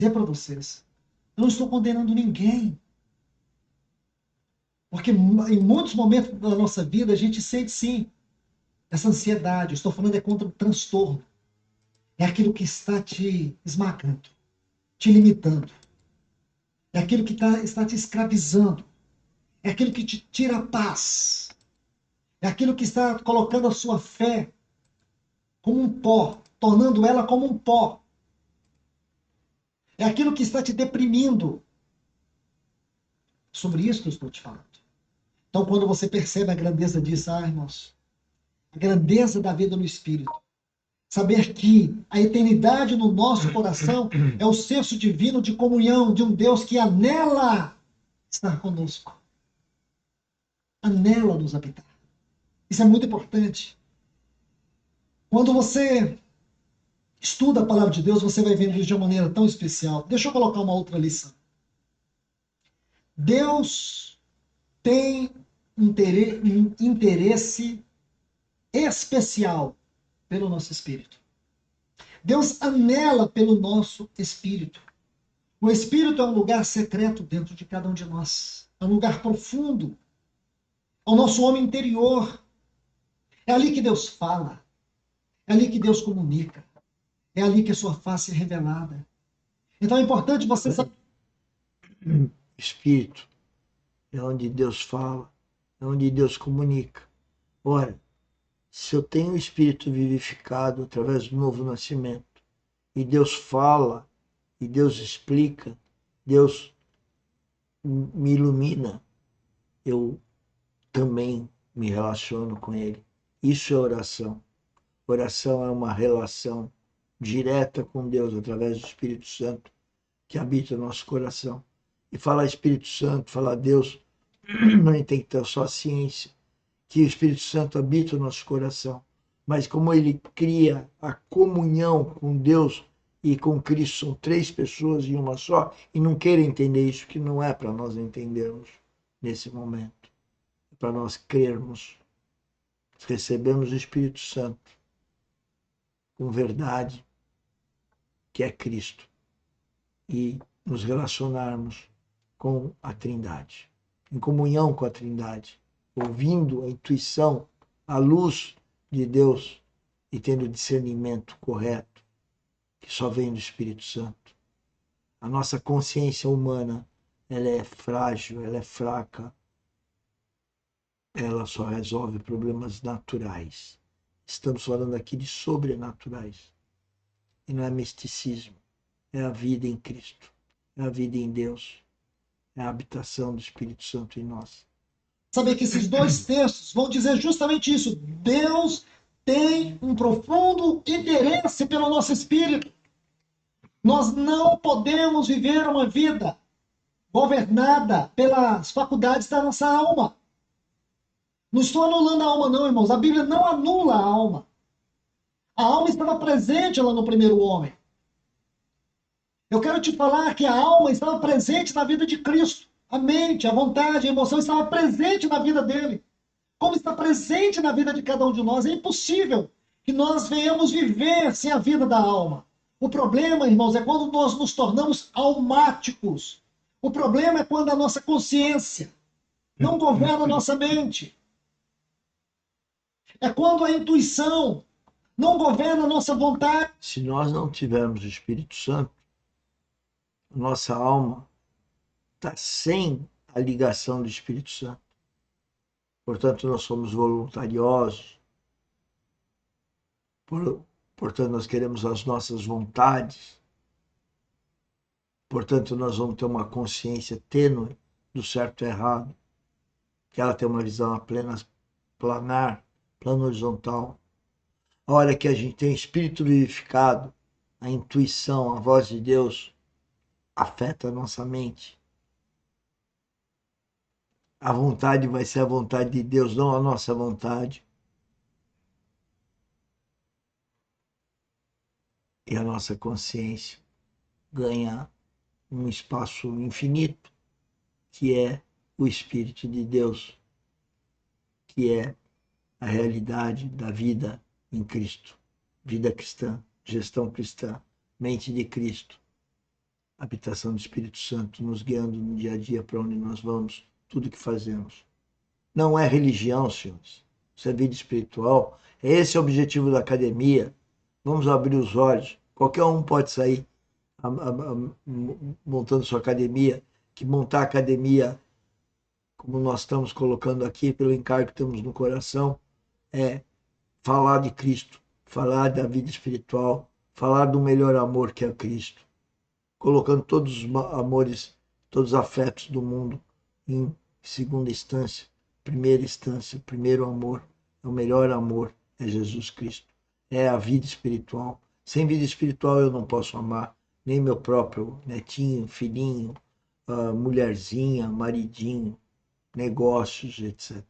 dizer para vocês, eu não estou condenando ninguém. Porque em muitos momentos da nossa vida a gente sente sim essa ansiedade. Eu estou falando é contra o transtorno. É aquilo que está te esmagando, te limitando. É aquilo que está te escravizando. É aquilo que te tira a paz. É aquilo que está colocando a sua fé como um pó, tornando ela como um pó. É aquilo que está te deprimindo. Sobre isso que eu estou te falando. Então, quando você percebe a grandeza disso, irmãos, a grandeza da vida no Espírito, saber que a eternidade no nosso coração é o senso divino de comunhão de um Deus que anela estar conosco, anela nos habitar. Isso é muito importante. Quando você estuda a palavra de Deus, você vai vendo isso de uma maneira tão especial. Deixa eu colocar uma outra lição. Deus tem um interesse especial pelo nosso espírito. Deus anela pelo nosso espírito. O espírito é um lugar secreto dentro de cada um de nós. É um lugar profundo. É o nosso homem interior. É ali que Deus fala. É ali que Deus comunica. É ali que a sua face é revelada. Então é importante você saber. Espírito é onde Deus fala, é onde Deus comunica. Ora, se eu tenho o Espírito vivificado através do novo nascimento, e Deus fala, e Deus explica, Deus me ilumina, eu também me relaciono com Ele. Isso é oração. Oração é uma relação direta com Deus através do Espírito Santo que habita no nosso coração. E falar Espírito Santo, falar Deus, não tem que ter só ciência que o Espírito Santo habita o nosso coração, mas como ele cria a comunhão com Deus e com Cristo, são três pessoas em uma só, e não queira entender isso, que não é para nós entendermos nesse momento, é para nós crermos, recebemos o Espírito Santo com verdade, que é Cristo, e nos relacionarmos com a Trindade, em comunhão com a Trindade, ouvindo a intuição, a luz de Deus e tendo o discernimento correto, que só vem do Espírito Santo. A nossa consciência humana, ela é frágil, ela é fraca, ela só resolve problemas naturais. Estamos falando aqui de sobrenaturais. E não é misticismo, é a vida em Cristo, é a vida em Deus, é a habitação do Espírito Santo em nós. Saber que esses dois textos vão dizer justamente isso. Deus tem um profundo interesse pelo nosso espírito. Nós não podemos viver uma vida governada pelas faculdades da nossa alma. Não estou anulando a alma, não, irmãos. A Bíblia não anula a alma. A alma estava presente lá no primeiro homem. Eu quero te falar que a alma estava presente na vida de Cristo. A mente, a vontade, a emoção estava presente na vida dele. Como está presente na vida de cada um de nós. É impossível que nós venhamos viver sem a vida da alma. O problema, irmãos, é quando nós nos tornamos almáticos. O problema é quando a nossa consciência não governa a nossa mente. É quando a intuição não governa a nossa vontade. Se nós não tivermos o Espírito Santo, nossa alma está sem a ligação do Espírito Santo. Portanto, nós somos voluntariosos, portanto, nós queremos as nossas vontades, portanto, nós vamos ter uma consciência tênue do certo e errado, que ela tem uma visão apenas planar, plano horizontal. A hora que a gente tem o espírito vivificado, a intuição, a voz de Deus afeta a nossa mente. A vontade vai ser a vontade de Deus, não a nossa vontade. E a nossa consciência ganha um espaço infinito, que é o Espírito de Deus, que é a realidade da vida em Cristo, vida cristã, gestão cristã, mente de Cristo, habitação do Espírito Santo nos guiando no dia a dia para onde nós vamos, tudo que fazemos. Não é religião, senhores. Isso é vida espiritual. Esse é o objetivo da academia. Vamos abrir os olhos. Qualquer um pode sair montando sua academia, que montar academia, como nós estamos colocando aqui, pelo encargo que temos no coração, é falar de Cristo, falar da vida espiritual, falar do melhor amor que é Cristo, colocando todos os amores, todos os afetos do mundo em segunda instância, primeira instância, primeiro amor, é o melhor amor, é Jesus Cristo, é a vida espiritual. Sem vida espiritual eu não posso amar nem meu próprio netinho, filhinho, mulherzinha, maridinho, negócios, etc.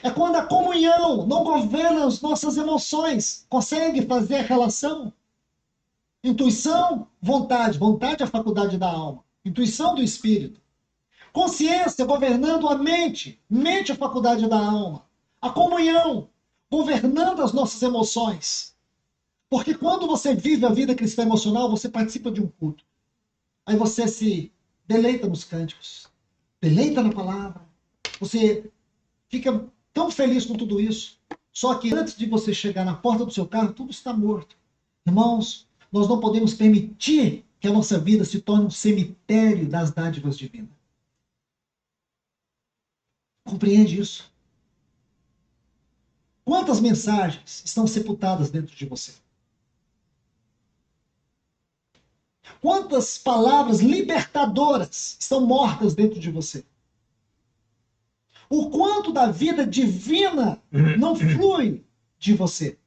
É quando a comunhão não governa as nossas emoções. Consegue fazer a relação? Intuição, vontade. Vontade é a faculdade da alma. Intuição do espírito. Consciência governando a mente. Mente é a faculdade da alma. A comunhão governando as nossas emoções. Porque quando você vive a vida cristã emocional, você participa de um culto. Aí você se deleita nos cânticos. Deleita na palavra. Você fica tão feliz com tudo isso. Só que antes de você chegar na porta do seu carro, tudo está morto. Irmãos, nós não podemos permitir que a nossa vida se torne um cemitério das dádivas divinas. Compreende isso? Quantas mensagens estão sepultadas dentro de você? Quantas palavras libertadoras estão mortas dentro de você? O quanto da vida divina não flui de você?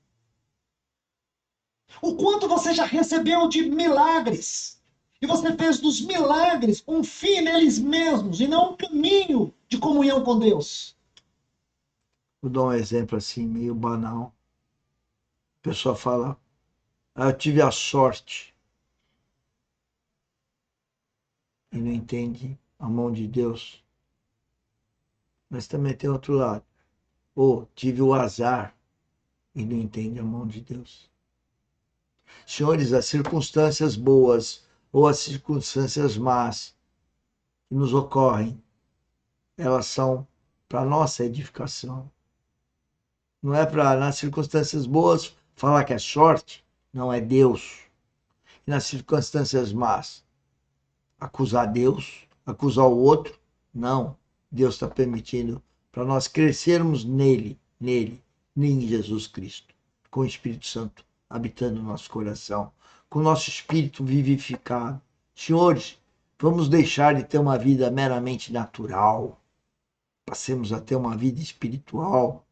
O quanto você já recebeu de milagres? E você fez dos milagres um fim neles mesmos e não um caminho de comunhão com Deus? Vou dar um exemplo assim, meio banal. A pessoa fala, eu tive a sorte. E não entende a mão de Deus. Mas também tem outro lado. Ou tive o azar e não entende a mão de Deus. Senhores, as circunstâncias boas ou as circunstâncias más que nos ocorrem, elas são para nossa edificação. Não é para, nas circunstâncias boas, falar que é sorte, não é Deus. E nas circunstâncias más, acusar Deus, acusar o outro, não. Deus está permitindo para nós crescermos nele, em Jesus Cristo, com o Espírito Santo habitando no nosso coração, com o nosso espírito vivificado. Senhores, vamos deixar de ter uma vida meramente natural, passemos a ter uma vida espiritual.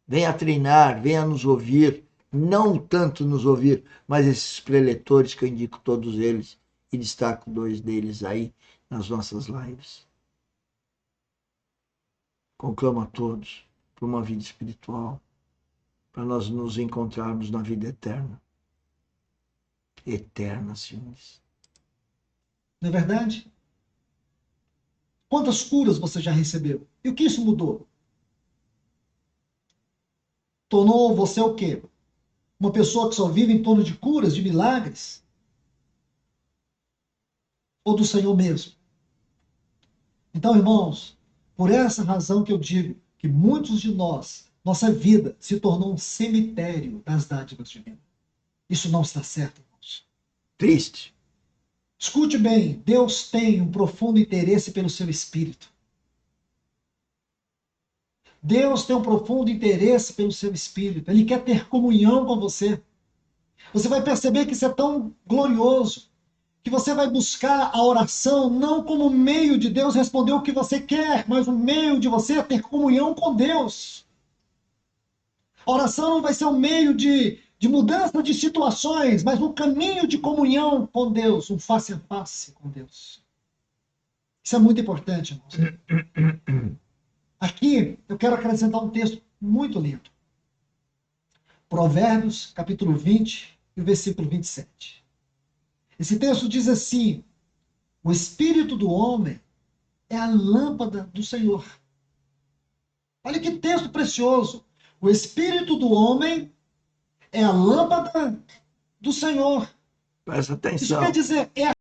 Venha treinar, venha nos ouvir, não tanto nos ouvir, mas esses preletores que eu indico todos eles, e destaco 2 deles aí nas nossas lives. Conclamo a todos por uma vida espiritual, para nós nos encontrarmos na vida eterna. Eterna, senhores. Não é verdade? Quantas curas você já recebeu? E o que isso mudou? Tornou você o quê? Uma pessoa que só vive em torno de curas, de milagres? Ou do Senhor mesmo? Então, irmãos, por essa razão que eu digo que muitos de nós, nossa vida se tornou um cemitério das dádivas divinas. Isso não está certo, irmãos. Triste. Escute bem, Deus tem um profundo interesse pelo seu espírito. Deus tem um profundo interesse pelo seu espírito. Ele quer ter comunhão com você. Você vai perceber que isso é tão glorioso, que você vai buscar a oração não como meio de Deus responder o que você quer, mas um meio de você ter comunhão com Deus. A oração não vai ser um meio de mudança de situações, mas um caminho de comunhão com Deus, um face a face com Deus. Isso é muito importante, irmãos. Aqui eu quero acrescentar um texto muito lindo. Provérbios, capítulo 20, e o versículo 27. Esse texto diz assim: o espírito do homem é a lâmpada do Senhor. Olha que texto precioso. O espírito do homem é a lâmpada do Senhor. Presta Isso atenção. quer dizer, é